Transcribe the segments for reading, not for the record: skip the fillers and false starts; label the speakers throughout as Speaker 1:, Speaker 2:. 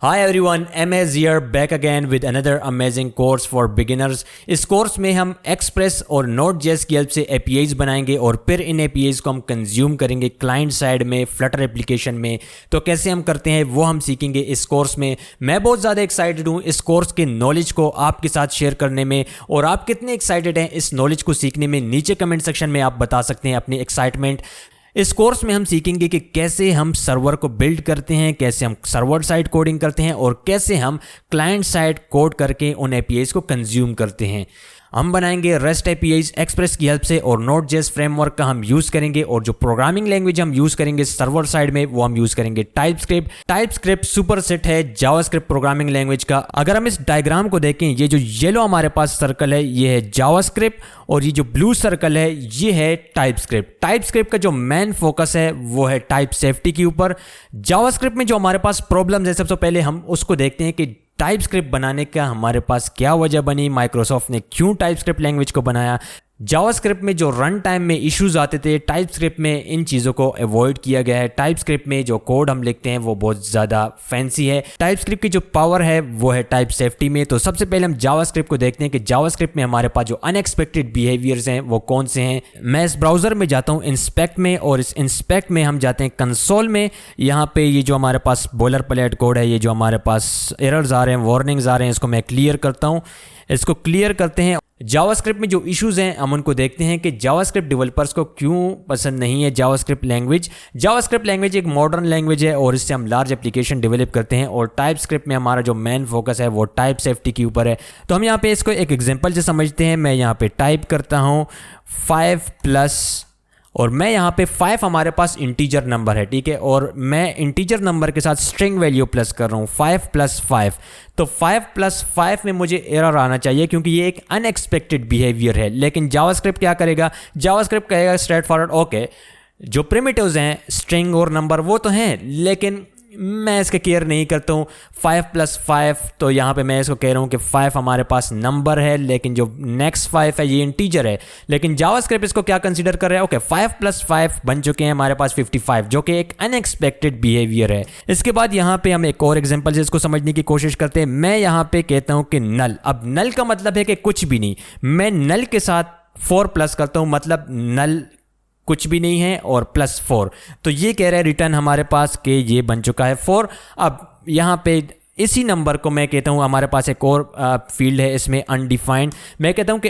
Speaker 1: Hi everyone, MS here back again with another amazing course for beginners। इस course में हम express और Node.js की हेल्प से APIs बनाएंगे और फिर इन APIs को हम कंज्यूम करेंगे क्लाइंट साइड में फ्लटर एप्लीकेशन में। तो कैसे हम करते हैं वो हम सीखेंगे इस कोर्स में। मैं बहुत ज़्यादा एक्साइटेड हूँ इस कोर्स के नॉलेज को आपके साथ शेयर करने में, और आप कितने एक्साइटेड हैं इस नॉलेज को सीखने में नीचे कमेंट सेक्शन में आप बता सकते हैं अपनी एक्साइटमेंट। इस कोर्स में हम सीखेंगे कि कैसे हम सर्वर को बिल्ड करते हैं, कैसे हम सर्वर साइड कोडिंग करते हैं और कैसे हम क्लाइंट साइड कोड करके उन एपीआईज को कंज्यूम करते हैं। हम बनाएंगे रेस्ट एपीआईज एक्सप्रेस की हेल्प से और Node.js फ्रेमवर्क का हम यूज़ करेंगे, और जो प्रोग्रामिंग लैंग्वेज हम यूज़ करेंगे सर्वर साइड में वो हम यूज़ करेंगे टाइपस्क्रिप्ट सुपरसेट है जावास्क्रिप्ट प्रोग्रामिंग लैंग्वेज का। अगर हम इस डायग्राम को देखें, ये जो येलो हमारे पास सर्कल है ये है जावास्क्रिप्ट और ये जो ब्लू सर्कल है ये है टाइपस्क्रिप्ट का जो मेन फोकस है वो है टाइप सेफ्टी के ऊपर। जावास्क्रिप्ट में जो हमारे पास प्रॉब्लम्स है सबसे पहले हम उसको देखते हैं कि टाइपस्क्रिप्ट बनाने का हमारे पास क्या वजह बनी, माइक्रोसॉफ्ट ने क्यों टाइपस्क्रिप्ट लैंग्वेज को बनाया। जावास्क्रिप्ट में जो रन टाइम में इश्यूज आते थे टाइपस्क्रिप्ट में इन चीज़ों को अवॉइड किया गया है। टाइपस्क्रिप्ट में जो कोड हम लिखते हैं वो बहुत ज़्यादा फैंसी है। टाइपस्क्रिप्ट की जो पावर है वो है टाइप सेफ्टी में। तो सबसे पहले हम जावास्क्रिप्ट को देखते हैं कि जावास्क्रिप्ट में हमारे पास जो अनएक्सपेक्टेड बिहेवियर्स हैं वो कौन से हैं। मैं इस ब्राउज़र में जाता हूँ इंस्पेक्ट में, और इस इंस्पेक्ट में हम जाते हैं कंसोल में। यहाँ पे ये जो हमारे पास बॉलर प्लेट कोड है, ये जो हमारे पास एरर्स आ रहे हैं, वार्निंग्स आ रहे हैं, इसको मैं क्लियर करता हूँ। इसको क्लियर करते हैं। जावास्क्रिप्ट में जो इश्यूज हैं हम उनको देखते हैं कि जावास्क्रिप्ट डेवलपर्स को क्यों पसंद नहीं है जावास्क्रिप्ट लैंग्वेज। जावास्क्रिप्ट लैंग्वेज एक मॉडर्न लैंग्वेज है और इससे हम लार्ज एप्लीकेशन डेवलप करते हैं, और टाइपस्क्रिप्ट में हमारा जो मेन फोकस है वो टाइप सेफ्टी के ऊपर है। तो हम यहाँ पे इसको एक एग्जांपल से समझते हैं। मैं यहाँ पे टाइप करता हूँ 5+, और मैं यहाँ पे 5 हमारे पास इंटीजर नंबर है, ठीक है, और मैं इंटीजर नंबर के साथ स्ट्रिंग वैल्यू प्लस कर रहा हूँ 5+5। तो 5+5 में मुझे एरर आना चाहिए क्योंकि ये एक अनएक्सपेक्टेड बिहेवियर है। लेकिन जावास्क्रिप्ट क्या करेगा, जावास्क्रिप्ट कहेगा स्ट्रेट फॉरवर्ड, ओके जो प्रिमिटिव्स हैं स्ट्रिंग और नंबर वो तो हैं, लेकिन मैं इसके केयर नहीं करता हूँ। 5+5 तो यहाँ पे मैं इसको कह रहा हूँ कि 5 हमारे पास नंबर है, लेकिन जो नेक्स्ट 5 है ये इंटीजर है। लेकिन जावास्क्रिप्ट इसको क्या कंसीडर कर रहा है, ओके 5+5 बन चुके हैं हमारे पास 55, जो कि एक अनएक्सपेक्टेड बिहेवियर है। इसके बाद यहाँ पे हम एक और एग्जांपल से इसको समझने की कोशिश करते हैं। मैं यहाँ पे कहता हूँ कि नल, अब नल का मतलब है कि कुछ भी नहीं। मैं नल के साथ 4+ करता हूँ, मतलब नल कुछ भी नहीं है और +4, तो ये कह रहा है रिटर्न हमारे पास कि ये बन चुका है 4। अब यहाँ पे इसी नंबर को मैं कहता हूँ, हमारे पास एक और फील्ड है इसमें अनडिफाइंड। मैं कहता हूँ कि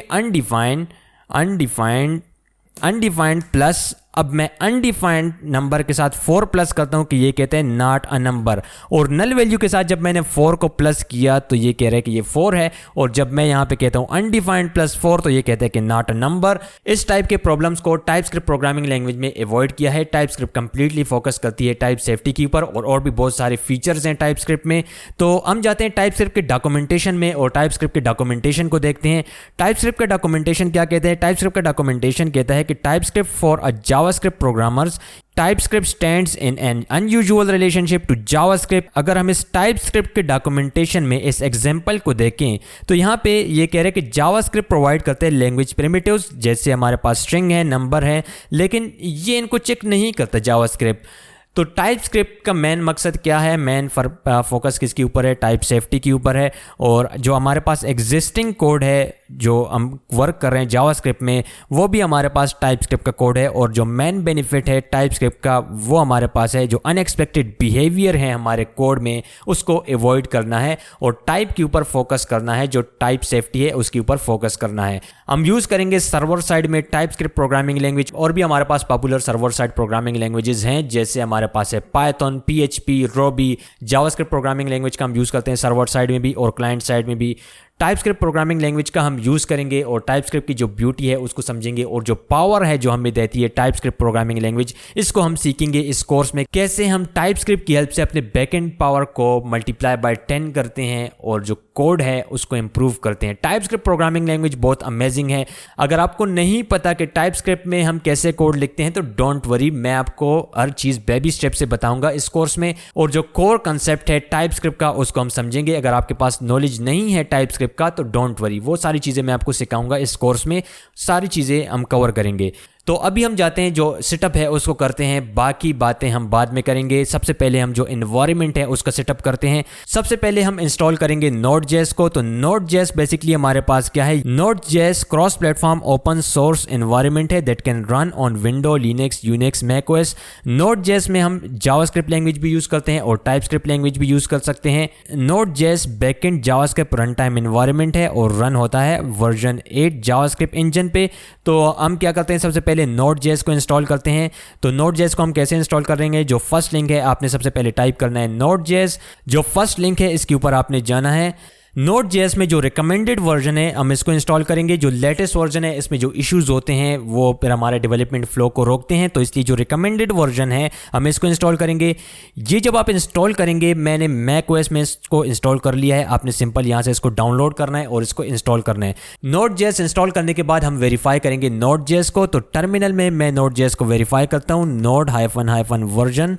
Speaker 1: अनडिफाइंड प्लस, अब मैं अनडिफाइंड नंबर के साथ 4+ करता हूं कि ये कहते हैं नॉट अ नंबर, और नल वैल्यू के साथ जब मैंने 4 को प्लस किया तो ये कह रहा है कि ये 4 है, और जब मैं यहां पे कहता हूं अनडिफाइंड +4 तो ये कहते हैं कि नॉट अ नंबर। इस टाइप के प्रॉब्लम्स को टाइपस्क्रिप्ट प्रोग्रामिंग लैंग्वेज में अवॉइड किया है। टाइपस्क्रिप्ट कंप्लीटली फोकस करती है टाइप सेफ्टी के ऊपर, और भी बहुत सारे फीचर्स हैं टाइपस्क्रिप्ट में। तो हम जाते हैं टाइपस्क्रिप्ट के डॉक्यूमेंटेशन में और टाइपस्क्रिप्ट के डॉक्यूमेंटेशन को देखते हैं। टाइपस्क्रिप्ट का डॉक्यूमेंटेशन क्या कहते हैं, टाइपस्क्रिप्ट का डॉक्यूमेंटेशन कहता है कि TypeScript for a JavaScript programmers, TypeScript stands in an unusual relationship to JavaScript। अगर हम इस TypeScript के डॉक्यूमेंटेशन में इस एग्जांपल को देखें तो यहाँ पे ये कह रहे हैं कि JavaScript प्रोवाइड करते हैं लैंग्वेज प्रिमिटिव्स, जैसे हमारे पास स्ट्रिंग है, नंबर है, लेकिन ये इनको चेक नहीं करता JavaScript। तो टाइपस्क्रिप्ट का मेन मकसद क्या है, मेन फोकस किसके ऊपर है, टाइप सेफ्टी के ऊपर है। और जो हमारे पास एग्जिस्टिंग कोड है जो हम वर्क कर रहे हैं जावास्क्रिप्ट में वो भी हमारे पास टाइपस्क्रिप्ट का कोड है, और जो मेन बेनिफिट है टाइपस्क्रिप्ट का वो हमारे पास है जो अनएक्सपेक्टेड बिहेवियर है हमारे कोड में उसको अवॉइड करना है और टाइप के ऊपर फोकस करना है, जो टाइप सेफ्टी है उसके ऊपर फोकस करना है। हम यूज़ करेंगे सर्वर साइड में टाइपस्क्रिप्ट प्रोग्रामिंग लैंग्वेज, और भी हमारे पास popular server side programming languages हैं, जैसे हमारे पास है Python, PHP, Ruby। JavaScript programming language का हम यूज़ करते हैं सर्वर साइड में भी और क्लाइंट साइड में भी। टाइपस्क्रिप्ट प्रोग्रामिंग लैंग्वेज का हम यूज़ करेंगे और टाइपस्क्रिप्ट की जो ब्यूटी है उसको समझेंगे, और जो पावर है जो हमें देती है टाइपस्क्रिप्ट प्रोग्रामिंग लैंग्वेज, इसको हम सीखेंगे इस कोर्स में। कैसे हम टाइपस्क्रिप्ट की हेल्प से अपने बैकएंड पावर को मल्टीप्लाई बाय 10 करते हैं और जो कोड है उसको इम्प्रूव करते हैं। टाइपस्क्रिप्ट प्रोग्रामिंग लैंग्वेज बहुत अमेजिंग है। अगर आपको नहीं पता कि टाइपस्क्रिप्ट में हम कैसे कोड लिखते हैं तो डोंट वरी, मैं आपको हर चीज़ बेबी स्टेप से बताऊंगा इस कोर्स में, और जो कोर कंसेप्ट है टाइपस्क्रिप्ट का उसको हम समझेंगे। अगर आपके पास नॉलेज नहीं है टाइपस्क्रिप्ट का तो डोंट वरी, वो सारी चीज़ें मैं आपको सिखाऊंगा इस कोर्स में, सारी चीज़ें हम कवर करेंगे। तो अभी हम जाते हैं, जो सेटअप है उसको करते हैं, बाकी बातें हम बाद में करेंगे। सबसे पहले हम जो एनवायरनमेंट है उसका सेटअप करते हैं। सबसे पहले हम इंस्टॉल करेंगे Node.js को। तो Node.js बेसिकली हमारे पास क्या है, Node.js cross platform open source environment है that can run on window, Linux, Unix, macOS. Node.js में हम जावास्क्रिप्ट लैंग्वेज भी यूज करते हैं और टाइपस्क्रिप्ट लैंग्वेज भी यूज कर सकते हैं। Node.js backend JavaScript run time environment है और रन होता है वर्जन 8 जावास्क्रिप्ट इंजन पे। तो हम क्या करते हैं, सबसे पहले Node.js को इंस्टॉल करते हैं। तो Node.js को हम कैसे इंस्टॉल करेंगे, जो फर्स्ट लिंक है आपने सबसे पहले टाइप करना है Node.js। जो फर्स्ट लिंक है इसके ऊपर आपने जाना है। Node.js में जो रिकमेंडेड वर्जन है हम इसको इंस्टॉल करेंगे। जो लेटेस्ट वर्जन है इसमें जो इश्यूज होते हैं वो फिर हमारे डेवलपमेंट फ्लो को रोकते हैं, तो इसलिए जो रिकमेंडेड वर्जन है हम इसको इंस्टॉल करेंगे। ये जब आप इंस्टॉल करेंगे, मैंने मैकओएस में इसको इंस्टॉल कर लिया है, आपने सिंपल यहाँ से इसको डाउनलोड करना है और इसको इंस्टॉल करना है। Node.js इंस्टॉल करने के बाद हम वेरीफाई करेंगे Node.js को। तो टर्मिनल में मैं Node.js को वेरीफाई करता हूँ, node-version,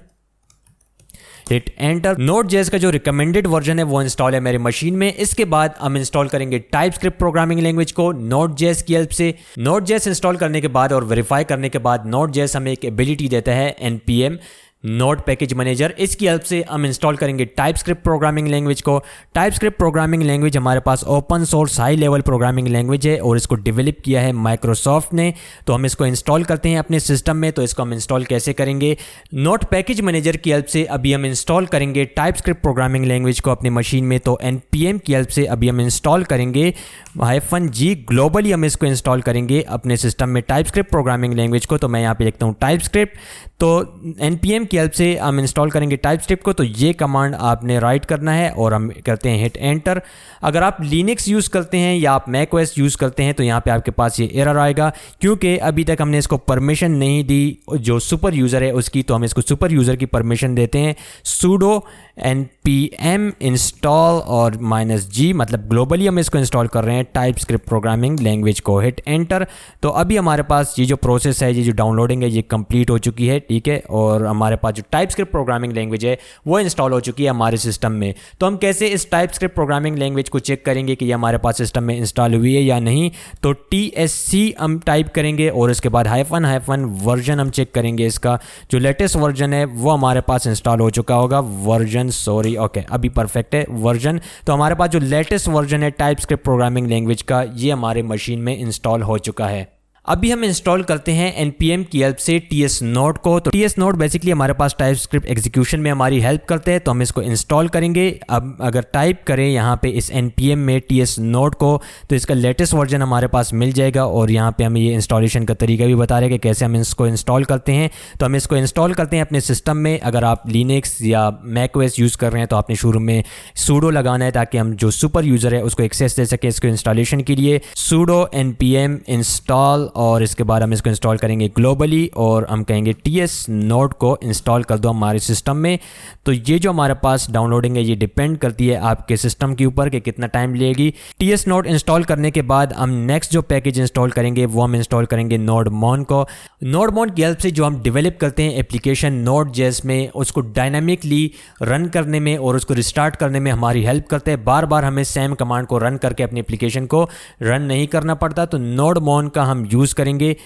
Speaker 1: हिट एंटर। Node.js का जो रिकमेंडेड वर्जन है वो इंस्टॉल है मेरे मशीन में। इसके बाद हम इंस्टॉल करेंगे टाइपस्क्रिप्ट प्रोग्रामिंग लैंग्वेज को Node.js की हेल्प से। Node.js इंस्टॉल करने के बाद और वेरीफाई करने के बाद Node.js हमें एक एबिलिटी देता है npm नोड पैकेज मैनेजर। इसकी हेल्प से हम इंस्टॉल करेंगे टाइपस्क्रिप्ट प्रोग्रामिंग लैंग्वेज को। टाइपस्क्रिप्ट प्रोग्रामिंग लैंग्वेज हमारे पास open source high level programming language है और इसको डेवलप किया है माइक्रोसॉफ्ट ने। तो हम इसको इंस्टॉल करते हैं अपने सिस्टम में। तो इसको हम इंस्टॉल कैसे करेंगे, नोड पैकेज मैनेजर की हेल्प से अभी हम इंस्टॉल करेंगे टाइपस्क्रिप्ट प्रोग्रामिंग लैंग्वेज को अपनी मशीन में। तो npm की हेल्प से अभी हम इंस्टॉल करेंगे -g ग्लोबली, हम इसको इंस्टॉल करेंगे अपने सिस्टम में टाइपस्क्रिप्ट प्रोग्रामिंग लैंग्वेज को। तो मैं यहाँ पे लिखता हूँ टाइपस्क्रिप्ट। तो npm की हेल्प से हम इंस्टॉल करेंगे टाइपस्क्रिप्ट को। तो ये कमांड आपने राइट करना है और हम करते हैं हिट एंटर। अगर आप लिनक्स यूज़ करते हैं या आप मैकओएस यूज़ करते हैं तो यहाँ पे आपके पास ये एरर आएगा, क्योंकि अभी तक हमने इसको परमिशन नहीं दी जो सुपर यूज़र है उसकी। तो हम इसको सुपर यूज़र की परमिशन देते हैं, sudo npm इंस्टॉल और -g, मतलब ग्लोबली हम इसको इंस्टॉल कर रहे हैं टाइपस्क्रिप्ट प्रोग्रामिंग लैंग्वेज को। Hit enter. तो अभी हमारे पास ये जो प्रोसेस है, ये जो डाउनलोडिंग है, ये कंप्लीट हो चुकी है, ठीक है। और हमारे पास जो टाइपस्क्रिप्ट प्रोग्रामिंग लैंग्वेज है वो इंस्टॉल हो चुकी है हमारे सिस्टम में। तो हम कैसे इस टाइपस्क्रिप्ट प्रोग्रामिंग लैंग्वेज को चेक करेंगे कि ये हमारे पास सिस्टम में इंस्टॉल हुई है या नहीं। तो tsc हम टाइप करेंगे और इसके बाद -, वर्जन हम चेक करेंगे। इसका जो लेटेस्ट वर्जन है वो हमारे पास इंस्टॉल हो चुका होगा, वर्जन ओके अभी परफेक्ट है वर्जन। तो हमारे पास जो लेटेस्ट वर्जन है टाइपस्क्रिप्ट प्रोग्रामिंग लैंग्वेज का, ये हमारे मशीन में इंस्टॉल हो चुका है। अभी हम इंस्टॉल करते हैं npm की हेल्प से tsnode को। तो tsnode बेसिकली हमारे पास टाइपस्क्रिप्ट एग्जीक्यूशन में हमारी हेल्प करते हैं। तो हम इसको इंस्टॉल करेंगे। अब अगर टाइप करें यहाँ पे इस npm में tsnode को, तो इसका लेटेस्ट वर्जन हमारे पास मिल जाएगा और यहाँ पे हमें ये इंस्टॉलेशन का तरीका भी बता रहे हैं कि कैसे हम इसको इंस्टॉल करते हैं। तो हम इसको इंस्टॉल करते हैं अपने सिस्टम में। अगर आप लिनक्स या मैकओएस यूज़ कर रहे हैं तो आपने शुरू में sudo लगाना है ताकि हम जो सुपर यूज़र है उसको एक्सेस दे सके इसको इंस्टॉलेशन के लिए। sudo npm इंस्टॉल और इसके बाद हम इसको इंस्टॉल करेंगे ग्लोबली और हम कहेंगे tsnode को इंस्टॉल कर दो हमारे सिस्टम में। तो ये जो हमारे पास डाउनलोडिंग है ये डिपेंड करती है आपके सिस्टम के ऊपर कि कितना टाइम लेगी। tsnode इंस्टॉल करने के बाद हम नेक्स्ट जो पैकेज इंस्टॉल करेंगे वो हम इंस्टॉल करेंगे nodemon को। nodemon की हेल्प से जो हम डेवलप करते हैं एप्लीकेशन Node.js में, उसको डायनामिकली रन करने में और उसको रिस्टार्ट करने में हमारी हेल्प करते हैं। बार बार हमें सेम कमांड को रन करके अपनी एप्लीकेशन को रन नहीं करना पड़ता। तो nodemon का हम यूज़ करेंगे।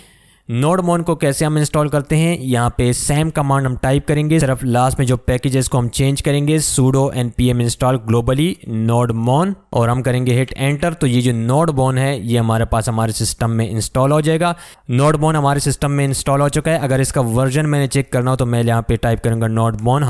Speaker 1: nodemon को कैसे हम इंस्टॉल करते हैं, यहाँ पे सेम कमांड हम टाइप करेंगे, सिर्फ लास्ट में जो पैकेजेस को हम चेंज करेंगे, sudo npm install globally nodemon और हम करेंगे हिट एंटर। तो ये जो nodemon है ये हमारे पास हमारे सिस्टम में इंस्टॉल हो जाएगा। nodemon हमारे सिस्टम में इंस्टॉल हो चुका है। अगर इसका वर्जन मैंने चेक करना हो तो मैं यहाँ पे टाइप करूँगा nodemon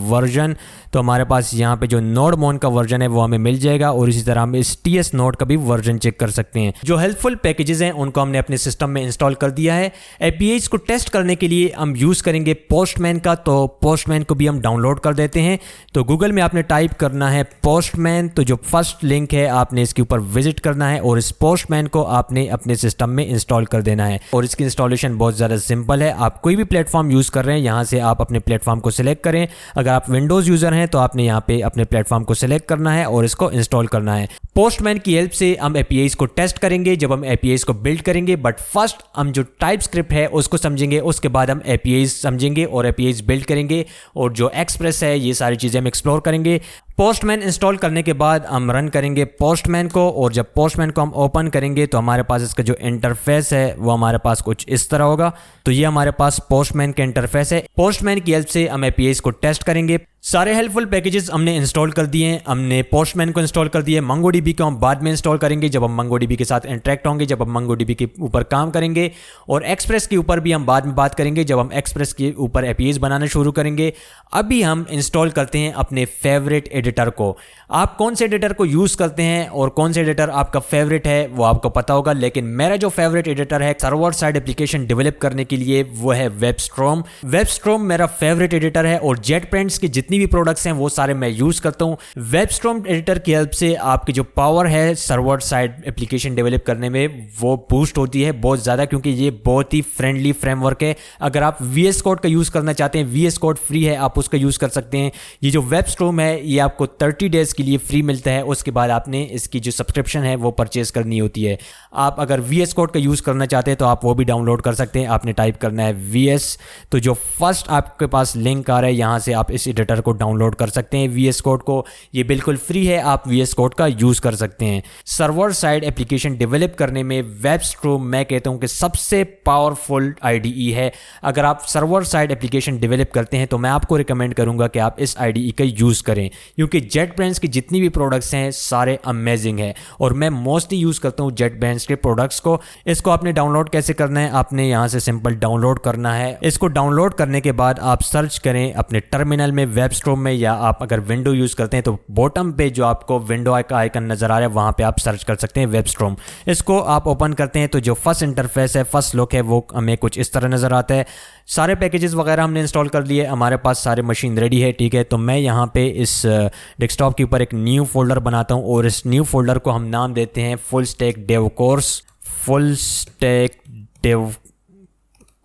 Speaker 1: -वर्जन। तो हमारे पास यहाँ पे जो nodemon का वर्जन है वो हमें मिल जाएगा और इसी तरह हम इस tsnode का भी वर्जन चेक कर सकते हैं। जो हेल्पफुल पैकेजेस हैं उनको हमने अपने सिस्टम में इंस्टॉल कर दिया है। APIs को टेस्ट करने के लिए हम यूज़ करेंगे पोस्टमैन का। तो पोस्टमैन को भी हम डाउनलोड कर देते हैं। तो गूगल में आपने टाइप करना है पोस्टमैन। तो जो फर्स्ट लिंक है आपने इसके ऊपर विजिट करना है और इस पोस्टमैन को आपने अपने सिस्टम में इंस्टॉल कर देना है। और इसकी इंस्टॉलेशन बहुत ज़्यादा सिंपल है। आप कोई भी प्लेटफॉर्म यूज़ कर रहे हैं यहाँ से आप अपने प्लेटफॉर्म को सिलेक्ट करें। अगर आप विंडोज़ यूज़र हैं तो आपने यहाँ पे अपने प्लेटफॉर्म को सिलेक्ट करना है और इसको इंस्टॉल करना है। पोस्टमैन की हेल्प से हम APIs को टेस्ट करेंगे जब हम APIs को बिल्ड करेंगे। बट फर्स्ट हम जो टाइपस्क्रिप्ट है उसको समझेंगे, उसके बाद हम APIs समझेंगे और APIs बिल्ड करेंगे और जो एक्सप्रेस है ये सारी चीज़ें हम एक्सप्लोर करेंगे। पोस्टमैन इंस्टॉल करने के बाद हम रन करेंगे पोस्टमैन को, और जब पोस्टमैन को हम ओपन करेंगे तो हमारे पास इसका जो इंटरफेस है वो हमारे पास कुछ इस तरह होगा। तो ये हमारे पास पोस्टमैन का इंटरफेस है। पोस्टमैन की हेल्प से हम एपीआईज को टेस्ट करेंगे। सारे हेल्पफुल पैकेजेस हमने इंस्टॉल कर दिए हैं। हमने पोस्टमैन को इंस्टॉल कर दिए। मंगोडीबी को हम बाद में इंस्टॉल करेंगे जब हम मंगोडीबी के साथ इंटरेक्ट होंगे, जब हम मंगोडीबी के ऊपर काम करेंगे। और एक्सप्रेस के ऊपर भी हम बाद में बात करेंगे जब हम एक्सप्रेस के ऊपर एपीआईज बनाना शुरू करेंगे। अभी हम इंस्टॉल करते हैं अपने फेवरेट एडिटर को। आप कौन से एडिटर को यूज़ करते हैं और कौन से एडिटर आपका फेवरेट है वो आपको पता होगा, लेकिन मेरा जो फेवरेट एडिटर है सर्वर साइड एप्लीकेशन डेवलप करने के लिए वो है वेबस्ट्रॉम। वेबस्ट्रॉम मेरा फेवरेट एडिटर है और जेटब्रांड्स की जितनी भी प्रोडक्ट्स हैं वो सारे मैं यूज़ करता हूँ। वेबस्ट्रॉम एडिटर की हेल्प से आपकी जो पावर है सर्वर साइड एप्लीकेशन डेवलप करने में वो बूस्ट होती है बहुत ज़्यादा, क्योंकि ये बहुत ही फ्रेंडली फ्रेमवर्क है। अगर आप VS कोड का यूज़ करना चाहते हैं, VS कोड फ्री है, आप उसका यूज़ कर सकते हैं। ये जो वेबस्ट्रॉम है ये आपको 30 डेज़ के लिए फ्री मिलता है, उसके बाद आपने इसकी जो सब्सक्रिप्शन है वो परचेज करनी होती है। आप अगर VS कोड का यूज़ करना चाहते हैं तो आप वो भी डाउनलोड कर सकते हैं। आपने टाइप करना है VS, तो जो फर्स्ट आपके पास लिंक आ रहा है यहाँ से आप इस एडिटर को डाउनलोड कर सकते हैं। VS कोड को, ये बिल्कुल फ्री है, आप VS कोड का यूज़ कर सकते हैं। सर्वर साइड एप्लीकेशन डेवलप करने में वेबस्ट्रॉम मैं कहता हूँ कि सबसे पावरफुल IDE है। अगर आप सर्वर साइड एप्लीकेशन डेवलप करते हैं तो मैं आपको रिकमेंड करूँगा कि आप इस IDE का यूज़ करें, क्योंकि जेटब्रांड्स की जितनी भी प्रोडक्ट्स हैं सारे अमेजिंग है और मैं मोस्टली यूज़ करता हूँ जेटब्रांड्स के प्रोडक्ट्स को। इसको आपने डाउनलोड कैसे करना है, आपने यहाँ से सिंपल डाउनलोड करना है। इसको डाउनलोड करने के बाद आप सर्च करें अपने टर्मिनल में वेबस्ट्रॉम में, या आप अगर विंडो यूज़ करते हैं तो बॉटम पे जो आपको विंडो का आइकन नज़र आ रहा है वहाँ पे आप सर्च कर सकते हैं वेबस्ट्रॉम। इसको आप ओपन करते हैं तो जो फर्स्ट इंटरफेस है, फर्स्ट लुक है, वो हमें कुछ इस तरह नज़र आता है। सारे पैकेजेस वगैरह हमने इंस्टॉल कर लिए, हमारे पास सारे मशीन रेडी है, ठीक है। तो मैं यहाँ पे इस डेस्कटॉप के ऊपर एक न्यू फोल्डर बनाता हूँ और इस न्यू फोल्डर को हम नाम देते हैं full stack dev course, full stack dev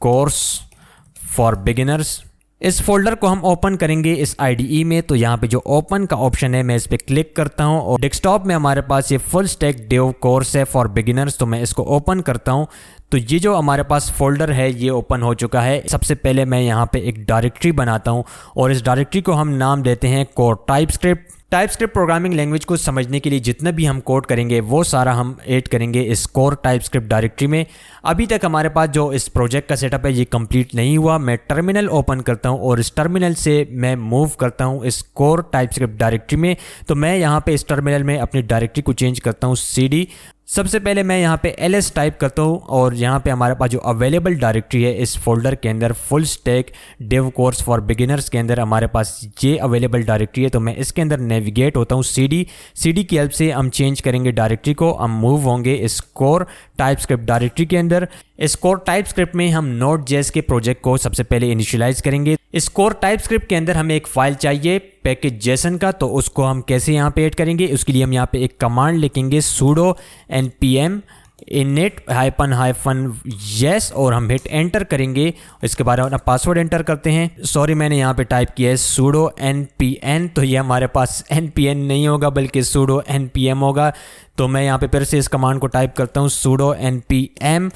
Speaker 1: course for beginners. इस फोल्डर को हम ओपन करेंगे इस IDE में, तो यहाँ पे जो ओपन का ऑप्शन है मैं इस पर क्लिक करता हूँ और डेस्कटॉप में हमारे पास ये फुल स्टैक डेव कोर्स है फॉर बिगिनर्स, तो मैं इसको ओपन करता हूँ। तो ये जो हमारे पास फोल्डर है ये ओपन हो चुका है। सबसे पहले मैं यहाँ पे एक डायरेक्टरी बनाता हूँ और इस डायरेक्टरी को हम नाम देते हैं core TypeScript. TypeScript programming language को समझने के लिए जितना भी हम कोड करेंगे वो सारा हम ऐड करेंगे इस कोर टाइपस्क्रिप्ट डायरेक्टरी में। अभी तक हमारे पास जो इस प्रोजेक्ट का सेटअप है ये कंप्लीट नहीं हुआ। मैं टर्मिनल ओपन करता हूँ और इस टर्मिनल से मैं मूव करता हूँ इस कोर टाइपस्क्रिप्ट डायरेक्टरी में। तो मैं यहाँ पे इस टर्मिनल में अपनी डायरेक्टरी को चेंज करता हूँ CD। सबसे पहले मैं यहाँ पे ls टाइप करता हूँ और यहाँ पे हमारे पास जो अवेलेबल डायरेक्टरी है इस फोल्डर के अंदर full stack dev course for beginners के अंदर हमारे पास ये अवेलेबल डायरेक्टरी है। तो मैं इसके अंदर नेविगेट होता हूँ CD की हेल्प से हम चेंज करेंगे डायरेक्टरी को। हम मूव होंगे इस कोर टाइपस्क्रिप्ट डायरेक्टरी के अंदर। इस कोर टाइपस्क्रिप्ट में हम Node.js के प्रोजेक्ट को सबसे पहले इनिशियलाइज करेंगे। इस कोर टाइपस्क्रिप्ट के अंदर हमें एक फाइल चाहिए पैकेज जेसन का, तो उसको हम कैसे यहाँ पे ऐड करेंगे, उसके लिए हम यहाँ पे एक कमांड लिखेंगे sudo npm init-yes और हम हिट एंटर करेंगे। इसके बाद अपना पासवर्ड एंटर करते हैं। सॉरी मैंने यहाँ पे टाइप किया है sudo npm, तो ये हमारे पास npm नहीं होगा बल्कि sudo npm होगा। तो मैं यहाँ पे फिर से इस कमांड को टाइप करता हूँ sudo npm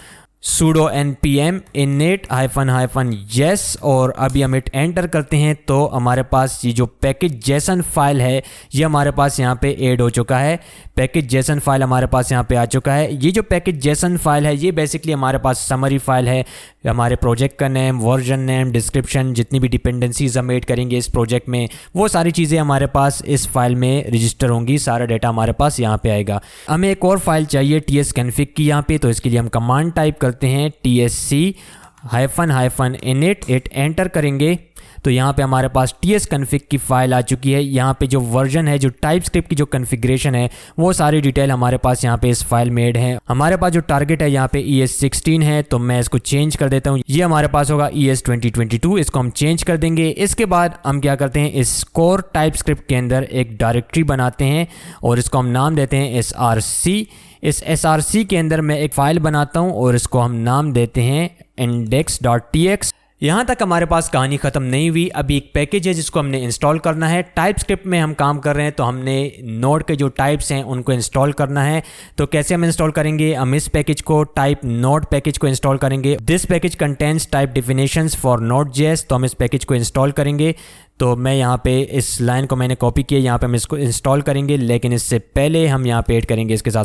Speaker 1: init-yes और अभी हम हिट एंटर करते हैं तो हमारे पास ये जो पैकेज जेसन फाइल है ये हमारे पास यहाँ पे ऐड हो चुका है। पैकेज जेसन फाइल हमारे पास यहाँ पे आ चुका है। ये जो पैकेज जेसन फाइल है ये बेसिकली हमारे पास समरी फाइल है, हमारे प्रोजेक्ट का नेम, वर्जन नेम, डिस्क्रिप्शन, जितनी भी डिपेंडेंसीज हम ऐड करेंगे इस प्रोजेक्ट में वो सारी चीज़ें हमारे पास इस फाइल में रजिस्टर होंगी। सारा डाटा हमारे पास यहाँ पे आएगा। हमें एक और फाइल चाहिए tsconfig की यहाँ पे, तो इसके लिए हम कमांड टाइप करते हैं tsc-init, हिट एंटर करेंगे तो यहाँ पे हमारे पास tsconfig की फाइल आ चुकी है। यहाँ पे जो वर्जन है, जो टाइपस्क्रिप्ट की जो कॉन्फ़िगरेशन है वो सारी डिटेल हमारे पास यहाँ पे इस फाइल में ऐड है। हमारे पास जो टारगेट है यहाँ पे ES16 है, तो मैं इसको चेंज कर देता हूँ। ये हमारे पास होगा ES 2022, इसको हम चेंज कर देंगे। इसके बाद हम क्या करते हैं, इस कोर टाइपस्क्रिप्ट के अंदर एक डायरेक्टरी बनाते हैं और इसको हम नाम देते हैं src। इस src के अंदर मैं एक फ़ाइल बनाता हूँ और इसको हम नाम देते हैं index.txt। यहाँ तक हमारे पास कहानी ख़त्म नहीं हुई। अभी एक पैकेज है जिसको हमने इंस्टॉल करना है। टाइपस्क्रिप्ट में हम काम कर रहे हैं तो हमने नोड के जो टाइप्स हैं उनको इंस्टॉल करना है। तो कैसे हम इंस्टॉल करेंगे, हम इस पैकेज को टाइप नोड पैकेज को इंस्टॉल करेंगे। This package contains type definitions for Node.js, तो हम इस पैकेज को इंस्टॉल करेंगे। तो मैं यहाँ पे इस लाइन को मैंने कॉपी किया, यहाँ पे हम इसको इंस्टॉल करेंगे, लेकिन इससे पहले हम यहाँ पे ऐड करेंगे इसके साथ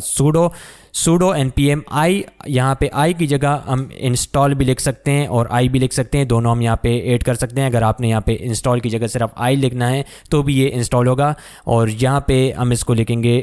Speaker 1: sudo npm i। यहाँ पे i की जगह हम इंस्टॉल भी लिख सकते हैं और i भी लिख सकते हैं, दोनों हम यहाँ पे ऐड कर सकते हैं। अगर आपने यहाँ पे इंस्टॉल की जगह सिर्फ i लिखना है तो भी ये इंस्टॉल होगा। और यहाँ पे हम इसको लिखेंगे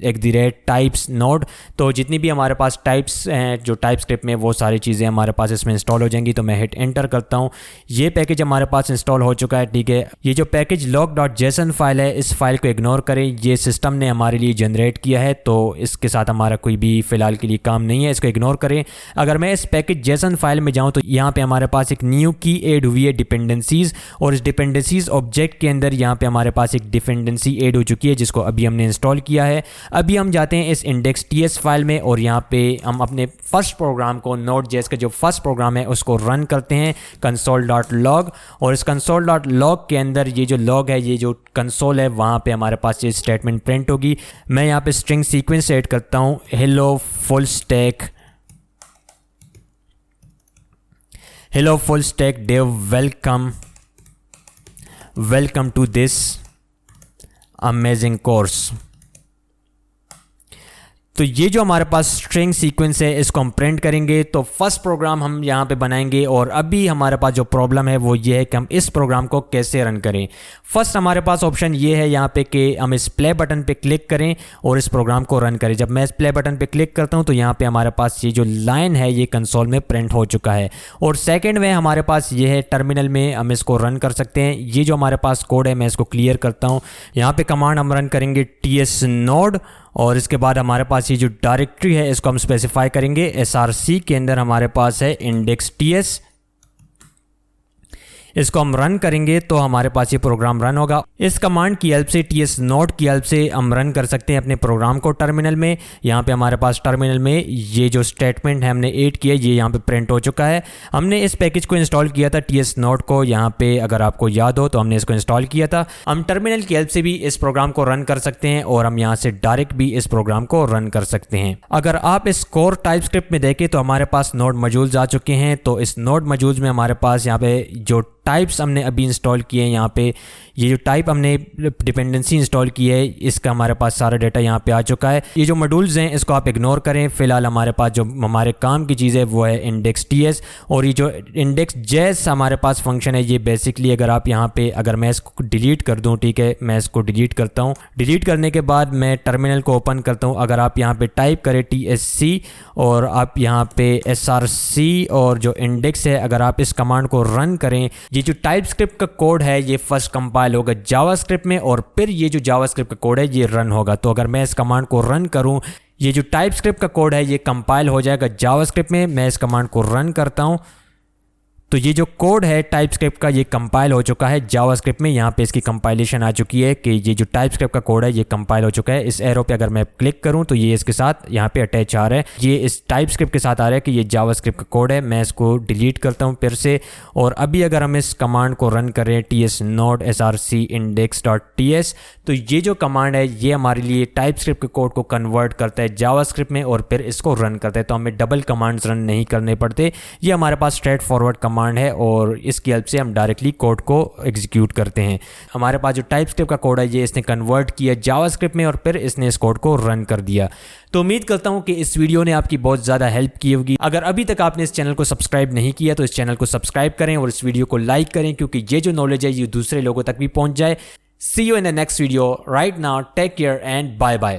Speaker 1: @types node। तो जितनी भी हमारे पास टाइप्स हैं जो टाइप स्क्रिप्ट में, वो सारी चीज़ें हमारे पास इसमें इंस्टॉल हो जाएंगी। तो मैं हिट एंटर करता हूँ, ये पैकेज हमारे पास इंस्टॉल हो चुका है, ठीक है। ये जो पैकेज log.json फाइल है, इस फाइल को इग्नोर करें, ये सिस्टम ने हमारे लिए जनरेट किया है, तो इसके साथ हमारा कोई भी फिलहाल के लिए काम नहीं है, इसको इग्नोर करें। अगर मैं इस पैकेज जेसन फाइल में जाऊं तो यहाँ पे हमारे पास एक न्यू की ऐड हुई है डिपेंडेंसीज, और इस डिपेंडेंसीज ऑब्जेक्ट के अंदर यहाँ पे हमारे पास एक डिपेंडेंसी ऐड हो चुकी है जिसको अभी हमने इंस्टॉल किया है। अभी हम जाते हैं इस index.ts फाइल में और यहाँ पे हम अपने फर्स्ट प्रोग्राम को Node.js का जो फर्स्ट प्रोग्राम है उसको रन करते हैं console.log। और इस console.log के अंदर ये जो लॉग है, ये जो कंसोल है, वहाँ पे हमारे पास ये स्टेटमेंट प्रिंट होगी। मैं यहाँ पे स्ट्रिंग सीक्वेंस ऐड करता हूँ, hello full stack dev welcome to this amazing course। तो ये जो हमारे पास स्ट्रिंग सीक्वेंस है इसको हम प्रिंट करेंगे। तो फर्स्ट प्रोग्राम हम यहाँ पे बनाएंगे और अभी हमारे पास जो प्रॉब्लम है वो ये है कि हम इस प्रोग्राम को कैसे रन करें। फर्स्ट हमारे पास ऑप्शन ये है यहाँ पे कि हम इस प्ले बटन पे क्लिक करें और इस प्रोग्राम को रन करें। जब मैं इस प्ले बटन पे क्लिक करता हूँ तो यहाँ पे हमारे पास ये जो लाइन है ये कंसोल में प्रिंट हो चुका है। और सेकेंड में हमारे पास ये है टर्मिनल में हम इसको रन कर सकते हैं। ये जो हमारे पास कोड है मैं इसको क्लियर करता हूँ। यहाँ पे कमांड हम रन करेंगे ts node और इसके बाद हमारे पास ये जो डायरेक्टरी है इसको हम स्पेसिफाई करेंगे। src के अंदर हमारे पास है index.ts, इसको हम रन करेंगे तो हमारे पास ये प्रोग्राम रन होगा। इस कमांड की हेल्प से ts node की हेल्प से हम रन कर सकते हैं अपने प्रोग्राम को टर्मिनल में। यहाँ पे हमारे पास टर्मिनल में ये जो स्टेटमेंट है हमने ऐड किया ये यहाँ पे प्रिंट हो चुका है। हमने इस पैकेज को इंस्टॉल किया था ts node को, यहाँ पे अगर आपको याद हो तो हमने इसको इंस्टॉल किया था। हम टर्मिनल की हेल्प से भी इस प्रोग्राम को रन कर सकते हैं और हम यहाँ से डायरेक्ट भी इस प्रोग्राम को रन कर सकते हैं। अगर आप इस कोर टाइप स्क्रिप्ट में देखें तो हमारे पास नोड मॉड्यूल्स आ चुके हैं। तो इस नोड मॉड्यूल्स में हमारे पास यहाँ पे जो टाइप्स हमने अभी इंस्टॉल किए हैं, यहाँ पे ये जो टाइप हमने डिपेंडेंसी इंस्टॉल की है इसका हमारे पास सारा डाटा यहाँ पे आ चुका है। ये जो मॉड्यूल्स हैं इसको आप इग्नोर करें। फिलहाल हमारे पास जो हमारे काम की चीज़ है वो है index.ts और ये जो index.js हमारे पास फंक्शन है ये बेसिकली अगर आप यहाँ पे अगर मैं इसको डिलीट कर दूँ, ठीक है, मैं इसको डिलीट करता हूँ। डिलीट करने के बाद मैं टर्मिनल को ओपन करता हूँ। अगर आप यहाँ पे टाइप करें tsc और आप यहाँ पे src और जो इंडेक्स है अगर आप इस कमांड को रन करें, ये जो टाइप स्क्रिप्ट का कोड है ये फर्स्ट कंपाइल होगा जावास्क्रिप्ट में और फिर ये जो जावास्क्रिप्ट का कोड है ये रन होगा। तो अगर मैं इस कमांड को रन करूं, ये जो टाइप स्क्रिप्ट का कोड है ये कंपाइल हो जाएगा जावास्क्रिप्ट में। मैं इस कमांड को रन करता हूं तो ये जो कोड है टाइप स्क्रिप्ट का ये कंपाइल हो चुका है जावास्क्रिप्ट में। यहाँ पे इसकी कंपाइलेशन आ चुकी है कि ये जो टाइप स्क्रिप्ट का कोड है ये कंपाइल हो चुका है। इस एरो पे अगर मैं क्लिक करूँ तो ये इसके साथ यहाँ पे अटैच आ रहा है, ये इस टाइप स्क्रिप्ट के साथ आ रहा है कि ये जावास्क्रिप्ट का कोड है। मैं इसको डिलीट करता हूँ फिर से और अभी अगर हम इस कमांड को रन करें ts node src index.ts तो ये जो कमांड है ये हमारे लिए टाइप स्क्रिप्ट के कोड को कन्वर्ट करता है जावास्क्रिप्ट में और फिर इसको रन करता है। तो हमें डबल कमांड्स रन नहीं करने पड़ते, ये हमारे पास स्ट्रेट फॉरवर्ड कमांड है और इसकी हेल्प से हम डायरेक्टली कोड को एग्जीक्यूट करते हैं। हमारे पास जो टाइप स्क्रिप्ट का कोड है ये इसने कन्वर्ट किया जावास्क्रिप्ट में और फिर इसने इस कोड को रन कर दिया। तो उम्मीद करता हूं कि इस वीडियो ने आपकी बहुत ज़्यादा हेल्प की होगी। अगर अभी तक आपने इस चैनल को सब्सक्राइब नहीं किया तो इस चैनल को सब्सक्राइब करें और इस वीडियो को लाइक करें क्योंकि ये जो नॉलेज है ये दूसरे लोगों तक भी पहुंच जाए। See you in the next video. Right now, take care and bye bye.